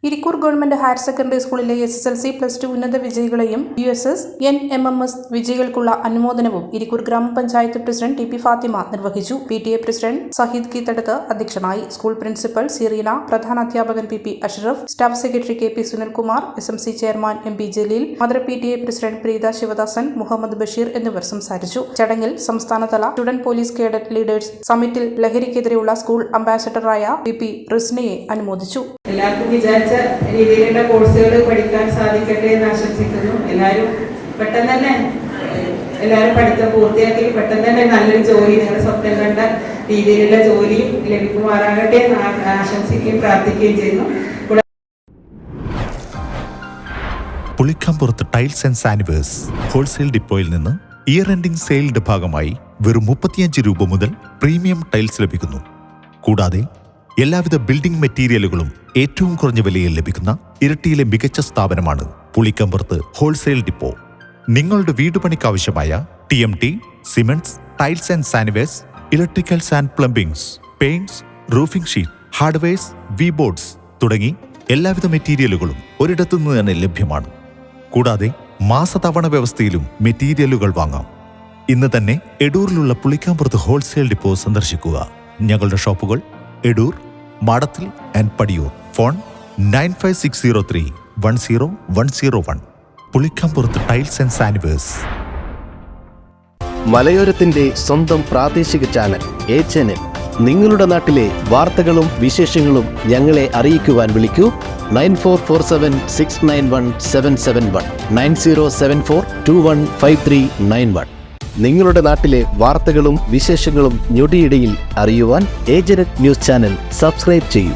Irikkur government higher secondary സ്കൂളിലെ SSLC +2 ഉന്നത വിജയികളെയും USS NMMS വിജയികൾക്കുള്ള അനുമോദനവും Irikkur ഗ്രാമപഞ്ചായത്ത് പ്രസിഡന്റ് TP ഫാത്തിമ നിർവഹിച്ചു. PTA പ്രസിഡന്റ് സഹീദ് കീത്തടത്ത് അധ്യക്ഷനായി. സ്കൂൾ പ്രിൻസിപ്പൽ സിറീന, പ്രധാനാധ്യാപകൻ PP Ashraf, staff secretary KP Sunilkumar, SMC chairman MP Jaleel, mother PTA president Preetha Sivadasan, Muhammad Basheer എന്നിവർ സംസാരിച്ചു. ചടങ്ങിൽ സംസ്ഥാനതല സ്റ്റുഡന്റ് പോലീസ് കേഡറ്റ് ലീഡേഴ്സ് സമ്മിറ്റിൽ ലഹരിക്കെതിരെയുള്ള സ്കൂൾ അംബാസഡറായ PP റിസ്നയെ അനുമോദിച്ചു. എല്ലാവർക്കും വിചാരിച്ച രീതിയിലുള്ള കോഴ്സുകൾ പഠിക്കാൻ സാധിക്കട്ടെ എന്ന് ആശംസിക്കുന്നു. എല്ലാവരും പെട്ടെന്ന് തന്നെ പഠിത്തം പൂർത്തിയാക്കി പെട്ടെന്ന് തന്നെ നല്ലൊരു ജോലി, നിങ്ങളുടെ സ്വപ്നം കണ്ട രീതിയിലുള്ള ജോലിയും ലഭിക്കുമാറാകട്ടെ എന്ന് ആശംസിക്കുകയും പ്രാർത്ഥിക്കുകയും ചെയ്യുന്നു. പുളിക്കമ്പുറത്ത് ടൈൽസ് ആൻഡ് സാനിവേഴ്സ് ഹോൾസെയിൽ ഡിപ്പോയിൽ നിന്ന് ഇയർ എൻഡിംഗ് സെയിലിന്റെ ഭാഗമായി വെറും 35 രൂപ മുതൽ പ്രീമിയം ടൈൽസ് ലഭിക്കുന്നു. കൂടാതെ എല്ലാവിധ ബിൽഡിംഗ് മെറ്റീരിയലുകളും ഏറ്റവും കുറഞ്ഞ വിലയിൽ ലഭിക്കുന്ന ഇരട്ടിയിലെ മികച്ച സ്ഥാപനമാണ് പുളിക്കമ്പുറത്ത് ഹോൾസെയിൽ ഡിപ്പോ. നിങ്ങളുടെ വീടുപണിക്കാവശ്യമായ TMT, cements, tiles and sanitarywares, electricals and plumbings, paints, roofing sheet, hardwares, V boards തുടങ്ങി എല്ലാവിധ മെറ്റീരിയലുകളും ഒരിടത്തു നിന്ന് തന്നെ ലഭ്യമാണ്. കൂടാതെ മാസതവണ വ്യവസ്ഥയിലും മെറ്റീരിയലുകൾ വാങ്ങാം. ഇന്ന് തന്നെ എടൂരിലുള്ള പുളിക്കമ്പുറത്ത് ഹോൾസെയിൽ ഡിപ്പോ സന്ദർശിക്കുക. ഞങ്ങളുടെ ഷോപ്പുകൾ Edoor, Madathil and Padiyoor. Phone 95603 10101. Pulikkampurath tiles and sanitarywares. മലയോരത്തിന്റെ സ്വന്തം പ്രാദേശിക ചാനൽ HNN. നിങ്ങളുടെ നാട്ടിലെ വാർത്തകളും വിശേഷങ്ങളും ഞങ്ങളെ അറിയിക്കുവാൻ വിളിക്കൂ 9447691771 9074215391. നിങ്ങളുടെ നാട്ടിലെ വാർത്തകളും വിശേഷങ്ങളും ഞൊടിയിടയിൽ അറിയുവാൻ ഏജന്റ് ന്യൂസ് ചാനൽ സബ്സ്ക്രൈബ് ചെയ്യൂ.